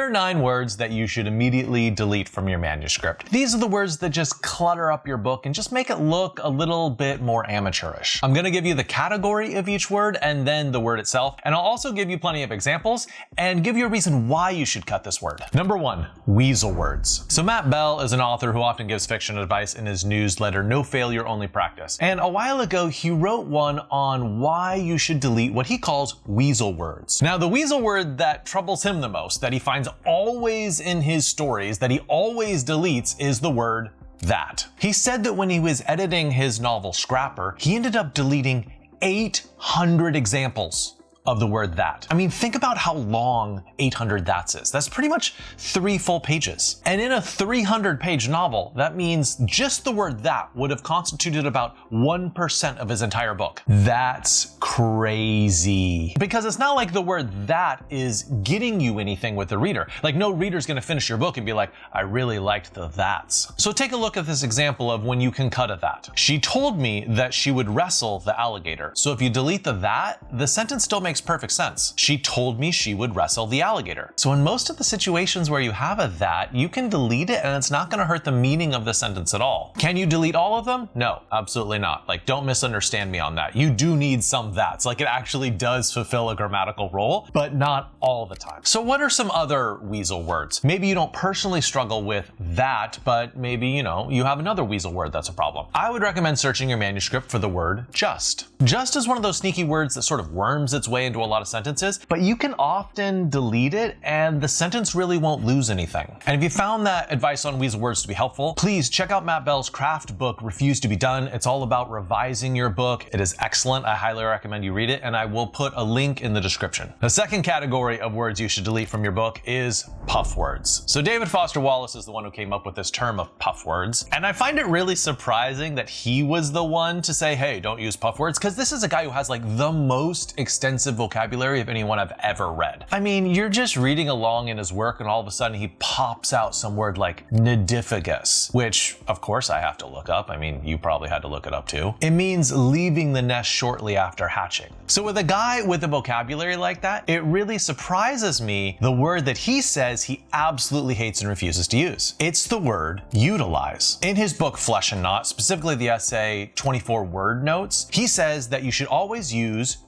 Here are 9 words that you should immediately delete from your manuscript. These are the words that just clutter up your book and just make it look a little bit more amateurish. I'm gonna give you the category of each word and then the word itself, and I'll also give you plenty of examples and give you a reason why you should cut this word. Number 1, weasel words. So Matt Bell is an author who often gives fiction advice in his newsletter, No Failure, Only Practice. And a while ago, he wrote one on why you should delete what he calls weasel words. Now, the weasel word that troubles him the most, that he finds always in his stories, that he always deletes, is the word that. He said that when he was editing his novel Scrapper, he ended up deleting 800 examples of the word that. I mean, think about how long 800 that's is. That's pretty much 3 full pages. And in a 300-page novel, that means just the word that would have constituted about 1% of his entire book. That's crazy. Because it's not like the word that is getting you anything with the reader. Like, no reader's gonna finish your book and be like, I really liked the that's. So take a look at this example of when you can cut a that. She told me that she would wrestle the alligator. So if you delete the that, the sentence still makes perfect sense. She told me she would wrestle the alligator. So in most of the situations where you have a that, you can delete it and it's not gonna hurt the meaning of the sentence at all. Can you delete all of them? No, absolutely not. Like, don't misunderstand me on that. You do need some that's. Like, it actually does fulfill a grammatical role, but not all the time. So what are some other weasel words? Maybe you don't personally struggle with that, but maybe, you know, you have another weasel word that's a problem. I would recommend searching your manuscript for the word just. Just is one of those sneaky words that sort of worms its way into a lot of sentences, but you can often delete it and the sentence really won't lose anything. And if you found that advice on weasel words to be helpful, please check out Matt Bell's craft book, Refuse to be Done. It's all about revising your book. It is excellent. I highly recommend you read it, and I will put a link in the description. The second category of words you should delete from your book is puff words. So David Foster Wallace is the one who came up with this term of puff words, and I find it really surprising that he was the one to say, hey, don't use puff words, because this is a guy who has like the most extensive vocabulary of anyone I've ever read. I mean, you're just reading along in his work and all of a sudden he pops out some word like nidificus, which of course I have to look up. I mean, you probably had to look it up too. It means leaving the nest shortly after hatching. So with a guy with a vocabulary like that, it really surprises me the word that he says he absolutely hates and refuses to use. It's the word utilize. In his book Flesh and Knot, specifically the essay 24 Word Notes, he says that you should always use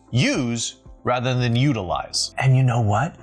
rather than utilize. And you know what?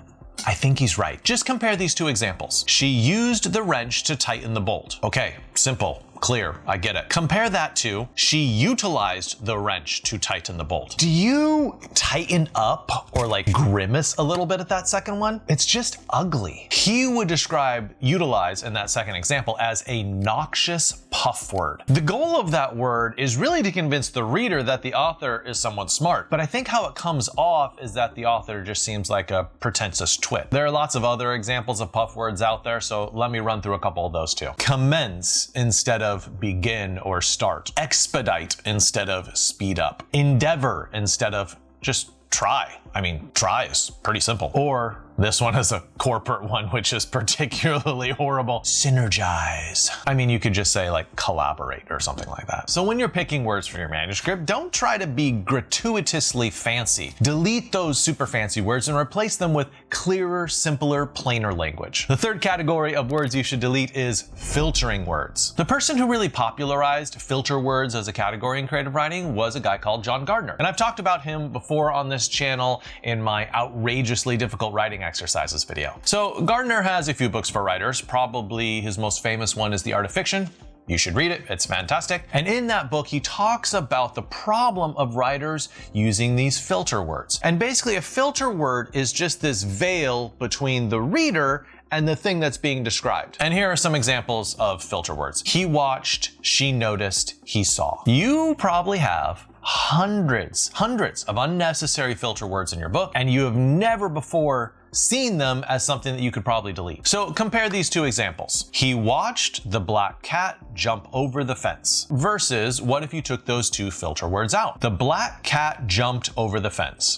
I think he's right. Just compare these 2 examples. She used the wrench to tighten the bolt. Okay, simple, clear, I get it. Compare that to, she utilized the wrench to tighten the bolt. Do you tighten up or like grimace a little bit at that second one? It's just ugly. He would describe utilize in that second example as a noxious puff word. The goal of that word is really to convince the reader that the author is someone smart, but I think how it comes off is that the author just seems like a pretentious twit. There are lots of other examples of puff words out there, so let me run through a couple of those too. Commence instead of begin or start. Expedite instead of speed up. Endeavor instead of just try. I mean, try is pretty simple. Or this one is a corporate one, which is particularly horrible. Synergize. I mean, you could just say like collaborate or something like that. So when you're picking words for your manuscript, don't try to be gratuitously fancy. Delete those super fancy words and replace them with clearer, simpler, plainer language. The third category of words you should delete is filtering words. The person who really popularized filter words as a category in creative writing was a guy called John Gardner. And I've talked about him before on this channel in my outrageously difficult writing exercises video. So Gardner has a few books for writers. Probably his most famous one is The Art of Fiction. You should read it, it's fantastic. And in that book, he talks about the problem of writers using these filter words. And basically a filter word is just this veil between the reader and the thing that's being described. And here are some examples of filter words. He watched, she noticed, he saw. You probably have hundreds of unnecessary filter words in your book, and you have never before seen them as something that you could probably delete. So compare these 2 examples. He watched the black cat jump over the fence versus what if you took those 2 filter words out? The black cat jumped over the fence.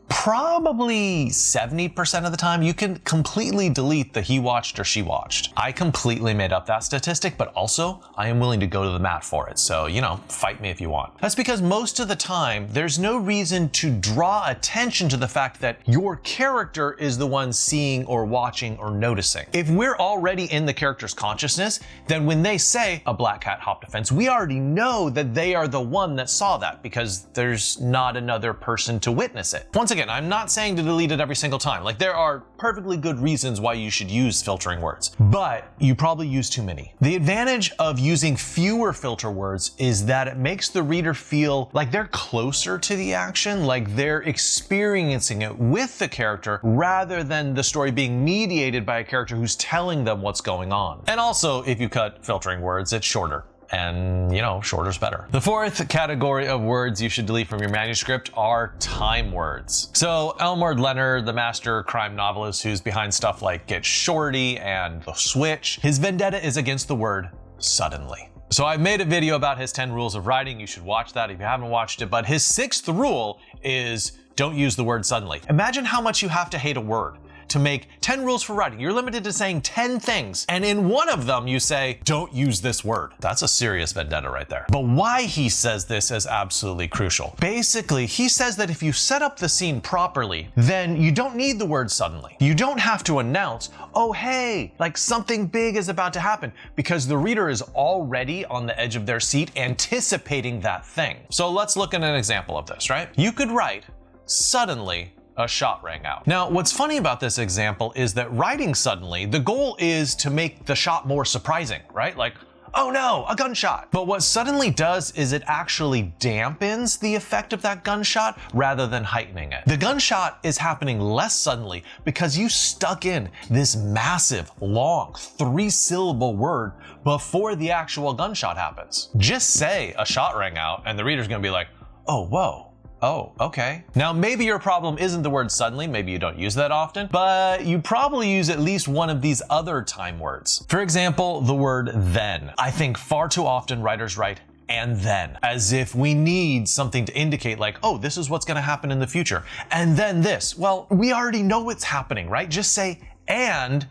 probably 70% of the time, you can completely delete the he watched or she watched. I completely made up that statistic, but also I am willing to go to the mat for it. So, fight me if you want. That's because most of the time, there's no reason to draw attention to the fact that your character is the one seeing or watching or noticing. If we're already in the character's consciousness, then when they say a black cat hopped a fence, we already know that they are the one that saw that because there's not another person to witness it. Once again, I'm not saying to delete it every single time. Like, there are perfectly good reasons why you should use filtering words, but you probably use too many. The advantage of using fewer filter words is that it makes the reader feel like they're closer to the action, like they're experiencing it with the character rather than the story being mediated by a character who's telling them what's going on. And also, if you cut filtering words, it's shorter. And, shorter's better. The fourth category of words you should delete from your manuscript are time words. So Elmore Leonard, the master crime novelist who's behind stuff like Get Shorty and The Switch, his vendetta is against the word suddenly. So I've made a video about his 10 rules of writing. You should watch that if you haven't watched it. But his 6th rule is don't use the word suddenly. Imagine how much you have to hate a word to make 10 rules for writing. You're limited to saying 10 things, and in one of them you say, don't use this word. That's a serious vendetta right there. But why he says this is absolutely crucial. Basically, he says that if you set up the scene properly, then you don't need the word suddenly. You don't have to announce, oh hey, like something big is about to happen, because the reader is already on the edge of their seat anticipating that thing. So let's look at an example of this, right? You could write, suddenly, a shot rang out. Now, what's funny about this example is that writing suddenly, the goal is to make the shot more surprising, right? Like, oh no, a gunshot. But what suddenly does is it actually dampens the effect of that gunshot rather than heightening it. The gunshot is happening less suddenly because you stuck in this massive, long, 3-syllable word before the actual gunshot happens. Just say a shot rang out and the reader's gonna be like, oh, whoa. Oh, okay. Now, maybe your problem isn't the word suddenly, maybe you don't use that often, but you probably use at least one of these other time words. For example, the word then. I think far too often writers write and then, as if we need something to indicate like, oh, this is what's gonna happen in the future. And then this. Well, we already know what's happening, right? Just say and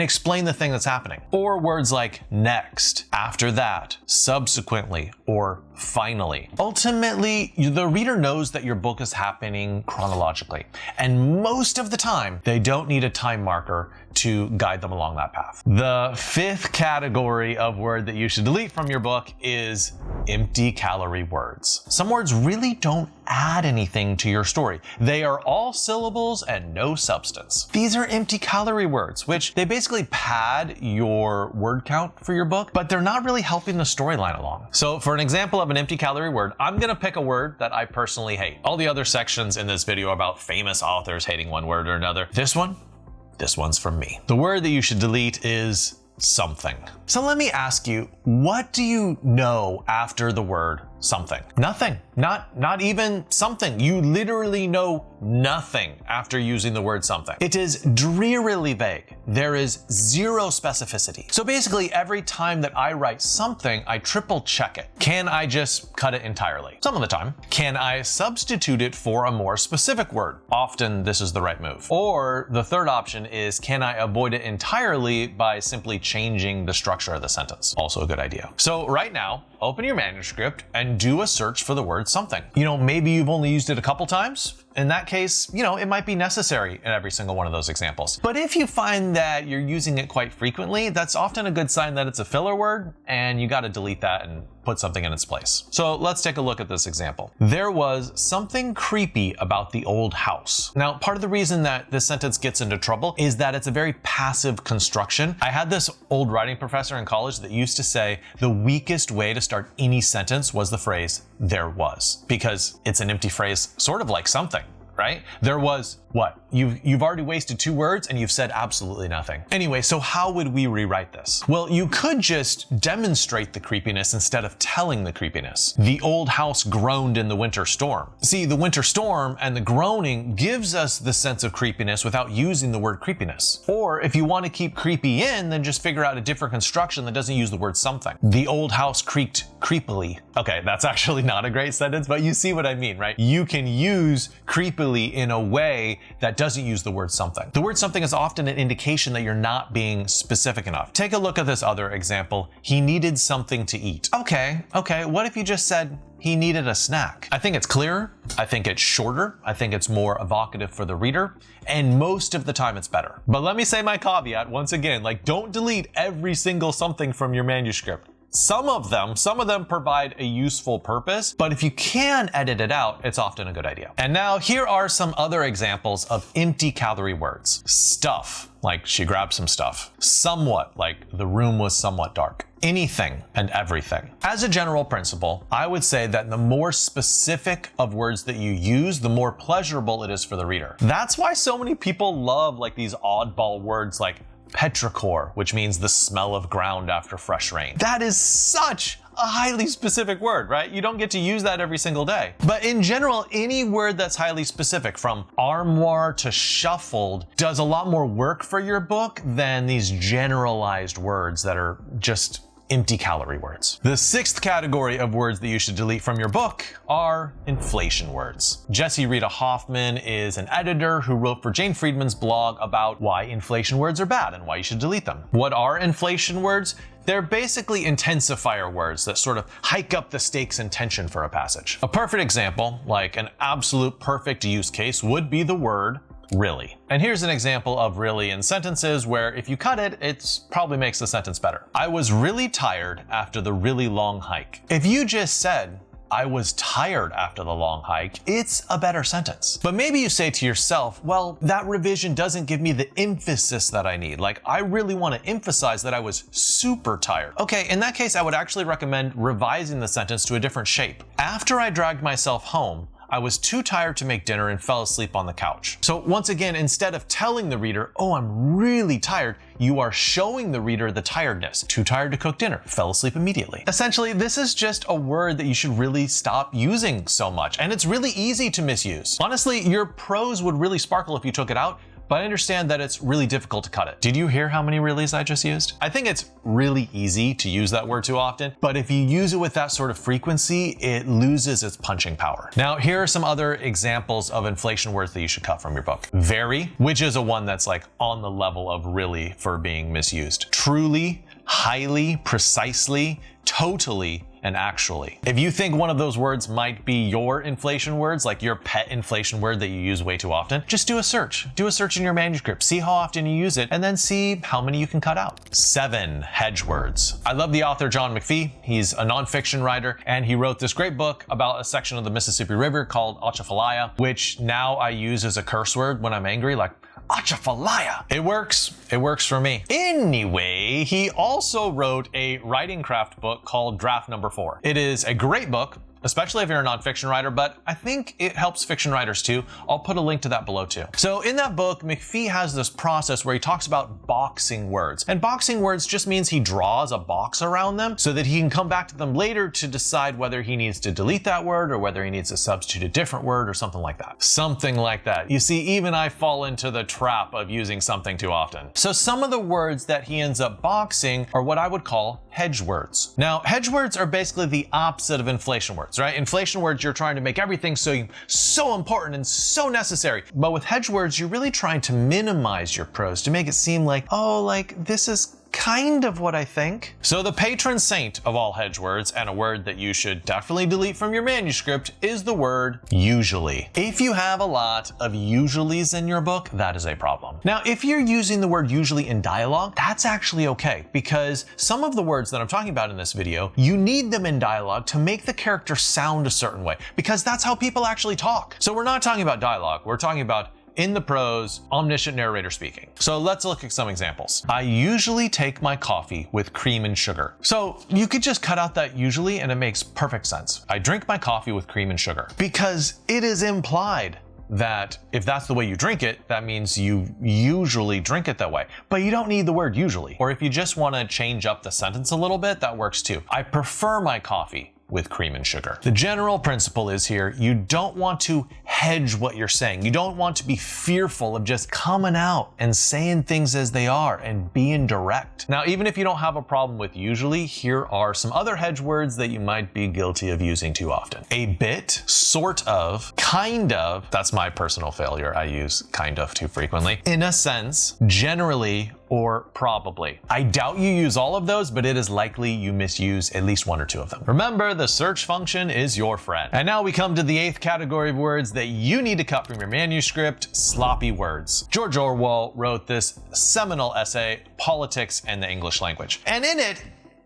explain the thing that's happening. Or words like next, after that, subsequently, or finally. Ultimately, the reader knows that your book is happening chronologically, and most of the time, they don't need a time marker to guide them along that path. The 5th category of word that you should delete from your book is empty calorie words. Some words really don't add anything to your story. They are all syllables and no substance. These are empty calorie words, which they basically pad your word count for your book, but they're not really helping the storyline along. So for an example of an empty calorie word, I'm gonna pick a word that I personally hate. All the other sections in this video are about famous authors hating one word or another. This one's from me. The word that you should delete is something. So let me ask you, what do you know after the word something? Nothing. Not even something. You literally know nothing after using the word something. It is drearily vague. There is zero specificity. So basically, every time that I write something, I triple check it. Can I just cut it entirely? Some of the time. Can I substitute it for a more specific word? Often this is the right move. Or the third option is, can I avoid it entirely by simply changing the structure of the sentence? Also a good idea. So right now, open your manuscript and do a search for the word something. Maybe you've only used it a couple times. In that case, it might be necessary in every single one of those examples. But if you find that you're using it quite frequently, that's often a good sign that it's a filler word and you got to delete that and put something in its place. So let's take a look at this example. There was something creepy about the old house. Now, part of the reason that this sentence gets into trouble is that it's a very passive construction. I had this old writing professor in college that used to say the weakest way to start any sentence was the phrase there was, because it's an empty phrase, sort of like something, right? There was what? You've already wasted 2 words and you've said absolutely nothing. Anyway, so how would we rewrite this? Well, you could just demonstrate the creepiness instead of telling the creepiness. The old house groaned in the winter storm. See, the winter storm and the groaning gives us the sense of creepiness without using the word creepiness. Or if you want to keep creepy in, then just figure out a different construction that doesn't use the word something. The old house creaked creepily. Okay, that's actually not a great sentence, but you see what I mean, right? You can use creepily really in a way that doesn't use the word something. The word something is often an indication that you're not being specific enough. Take a look at this other example. He needed something to eat. Okay, what if you just said, he needed a snack? I think it's clearer, I think it's shorter, I think it's more evocative for the reader, and most of the time it's better. But let me say my caveat once again, like, don't delete every single something from your manuscript. Some of them provide a useful purpose, but if you can edit it out, it's often a good idea. And now here are some other examples of empty calorie words. Stuff, like she grabbed some stuff. Somewhat, like the room was somewhat dark. Anything and everything. As a general principle, I would say that the more specific of words that you use, the more pleasurable it is for the reader. That's why so many people love like these oddball words like petrichor, which means the smell of ground after fresh rain. That is such a highly specific word, right? You don't get to use that every single day. But in general, any word that's highly specific, from armoire to shuffled, does a lot more work for your book than these generalized words that are just empty calorie words. The sixth category of words that you should delete from your book are inflation words. Jessie Rita Hoffman is an editor who wrote for Jane Friedman's blog about why inflation words are bad and why you should delete them. What are inflation words? They're basically intensifier words that sort of hike up the stakes and tension for a passage. A perfect example, like an absolute perfect use case, would be the word really. And here's an example of really in sentences where if you cut it, it probably makes the sentence better. I was really tired after the really long hike. If you just said, I was tired after the long hike, it's a better sentence. But maybe you say to yourself, well, that revision doesn't give me the emphasis that I need. Like, I really want to emphasize that I was super tired. Okay, in that case, I would actually recommend revising the sentence to a different shape. After I dragged myself home, I was too tired to make dinner and fell asleep on the couch. So once again, instead of telling the reader, oh, I'm really tired, you are showing the reader the tiredness. Too tired to cook dinner, fell asleep immediately. Essentially, this is just a word that you should really stop using so much, and it's really easy to misuse. Honestly, your prose would really sparkle if you took it out, but I understand that it's really difficult to cut it. Did you hear how many reallys I just used? I think it's really easy to use that word too often, but if you use it with that sort of frequency, it loses its punching power. Now, here are some other examples of inflation words that you should cut from your book. Very, which is a one that's like on the level of really for being misused. Truly, highly, precisely, totally, and actually. If you think one of those words might be your inflation words, like your pet inflation word that you use way too often, just do a search. Do a search in your manuscript, see how often you use it, and then see how many you can cut out. 7 hedge words. I love the author John McPhee. He's a nonfiction writer, and he wrote this great book about a section of the Mississippi River called Atchafalaya, which now I use as a curse word when I'm angry, like Atchafalaya. It works for me. Anyway, he also wrote a writing craft book called Draft Number 4. It is a great book, especially if you're a nonfiction writer, but I think it helps fiction writers too. I'll put a link to that below too. So in that book, McPhee has this process where he talks about boxing words. And boxing words just means he draws a box around them so that he can come back to them later to decide whether he needs to delete that word or whether he needs to substitute a different word or something like that. Something like that. You see, even I fall into the trap of using something too often. So some of the words that he ends up boxing are what I would call hedge words. Now, hedge words are basically the opposite of inflation words, right? Inflation words, you're trying to make everything so important and so necessary. But with hedge words, you're really trying to minimize your prose to make it seem like, oh, like this is kind of what I think. So the patron saint of all hedge words, and a word that you should definitely delete from your manuscript, is the word usually. If you have a lot of usuallys in your book, that is a problem. Now, if you're using the word usually in dialogue, that's actually okay, because some of the words that I'm talking about in this video, you need them in dialogue to make the character sound a certain way, because that's how people actually talk. So we're not talking about dialogue, we're talking about in the prose, omniscient narrator speaking. So let's look at some examples. I usually take my coffee with cream and sugar. So you could just cut out that usually and it makes perfect sense. I drink my coffee with cream and sugar, because it is implied that if that's the way you drink it, that means you usually drink it that way. But you don't need the word usually. Or if you just want to change up the sentence a little bit, that works too. I prefer my coffee with cream and sugar. The general principle is here, you don't want to hedge what you're saying. You don't want to be fearful of just coming out and saying things as they are and being direct. Now, even if you don't have a problem with usually, here are some other hedge words that you might be guilty of using too often. A bit, sort of, kind of, that's my personal failure. I use kind of too frequently. In a sense, generally, or probably. I doubt you use all of those, but it is likely you misuse at least one or two of them. Remember, the search function is your friend. And now we come to the 8th category of words that you need to cut from your manuscript: sloppy words. George Orwell wrote this seminal essay, Politics and the English Language. And in it,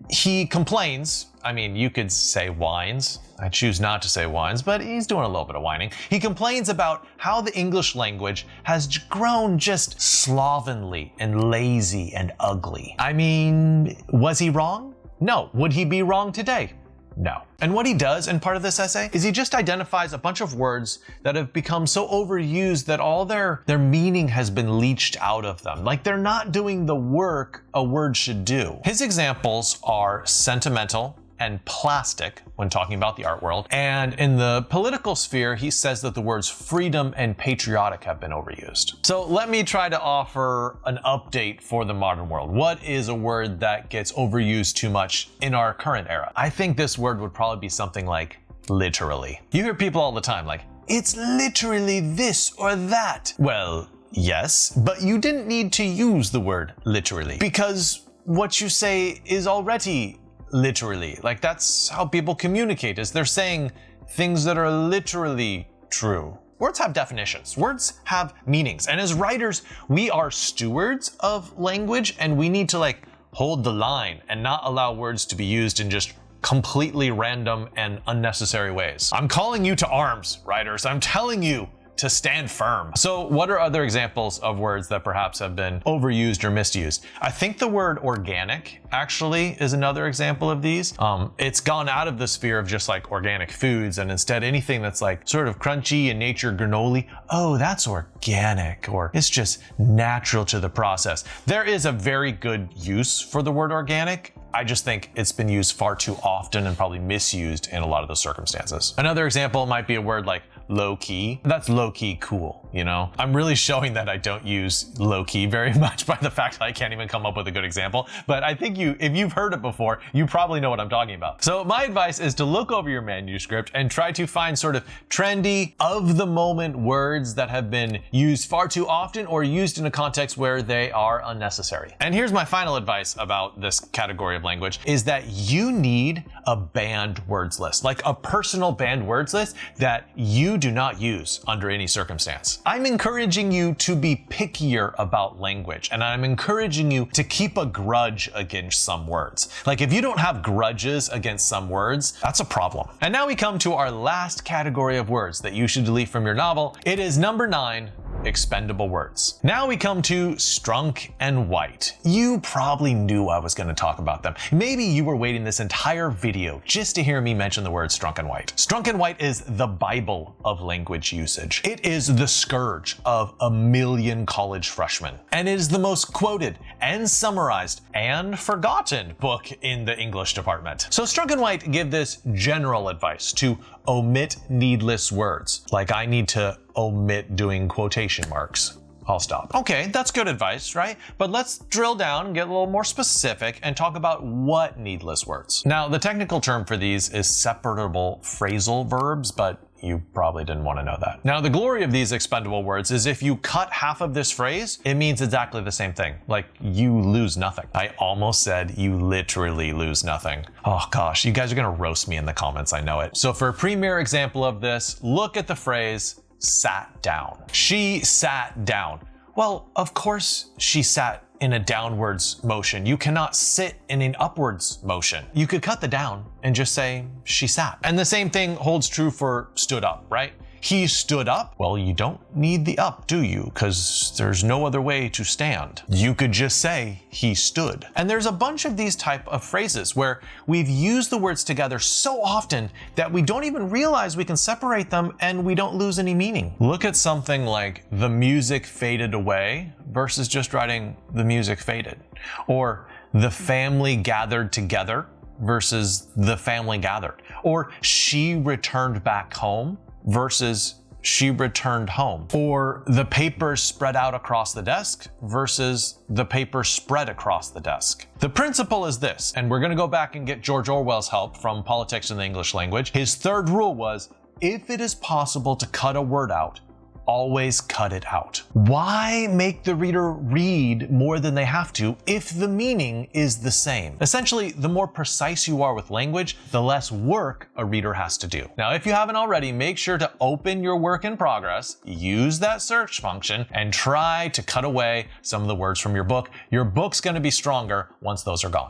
he complains, I mean, you could say whines. I choose not to say whines, but he's doing a little bit of whining. He complains about how the English language has grown just slovenly and lazy and ugly. I mean, was he wrong? No. Would he be wrong today? No. And what he does in part of this essay is he just identifies a bunch of words that have become so overused that all their meaning has been leached out of them. Like they're not doing the work a word should do. His examples are sentimental and plastic when talking about the art world. And in the political sphere, he says that the words freedom and patriotic have been overused. So let me try to offer an update for the modern world. What is a word that gets overused too much in our current era? I think this word would probably be something like literally. You hear people all the time like, it's literally this or that. Well, yes, but you didn't need to use the word literally because what you say is already literally. Like that's how people communicate, is they're saying things that are literally true. Words have definitions. Words have meanings. And as writers, we are stewards of language and we need to like hold the line and not allow words to be used in just completely random and unnecessary ways. I'm calling you to arms, writers. I'm telling you to stand firm. So what are other examples of words that perhaps have been overused or misused? I think the word organic actually is another example of these. It's gone out of the sphere of just like organic foods and instead anything that's like sort of crunchy and nature granola. Oh, that's organic, or it's just natural to the process. There is a very good use for the word organic. I just think it's been used far too often and probably misused in a lot of those circumstances. Another example might be a word like low-key. That's low-key cool, you know? I'm really showing that I don't use low-key very much by the fact that I can't even come up with a good example. But I think if you've heard it before, you probably know what I'm talking about. So my advice is to look over your manuscript and try to find sort of trendy, of-the-moment words that have been used far too often or used in a context where they are unnecessary. And here's my final advice about this category of language, is that you need a banned words list, like a personal banned words list that you do not use under any circumstance. I'm encouraging you to be pickier about language, and I'm encouraging you to keep a grudge against some words. Like if you don't have grudges against some words, that's a problem. And now we come to our last category of words that you should delete from your novel. It is number 9, expendable words. Now we come to Strunk and White. You probably knew I was going to talk about them. Maybe you were waiting this entire video just to hear me mention the word Strunk and White. Strunk and White is the Bible of language usage. It is the scourge of a million college freshmen, and it is the most quoted and summarized and forgotten book in the English department. So Strunk and White give this general advice to omit needless words, like I need to omit doing quotation marks. I'll stop. Okay, that's good advice, right? But let's drill down and get a little more specific and talk about what needless words. Now, the technical term for these is separable phrasal verbs, but you probably didn't want to know that. Now, the glory of these expendable words is if you cut half of this phrase, it means exactly the same thing. Like you lose nothing. I almost said you literally lose nothing. Oh gosh, you guys are gonna roast me in the comments, I know it. So for a premier example of this, look at the phrase sat down. She sat down. Well, of course she sat in a downwards motion. You cannot sit in an upwards motion. You could cut the down and just say she sat. And the same thing holds true for stood up, right? He stood up. Well, you don't need the up, do you? Because there's no other way to stand. You could just say he stood. And there's a bunch of these type of phrases where we've used the words together so often that we don't even realize we can separate them and we don't lose any meaning. Look at something like the music faded away versus just writing the music faded. Or the family gathered together versus the family gathered. Or she returned back home versus she returned home. Or the paper spread out across the desk versus the paper spread across the desk. The principle is this, and we're going to go back and get George Orwell's help from Politics in the English Language. His third rule was if it is possible to cut a word out, always cut it out. Why make the reader read more than they have to if the meaning is the same? Essentially, the more precise you are with language, the less work a reader has to do. Now, if you haven't already, make sure to open your work in progress, use that search function, and try to cut away some of the words from your book. Your book's going to be stronger once those are gone.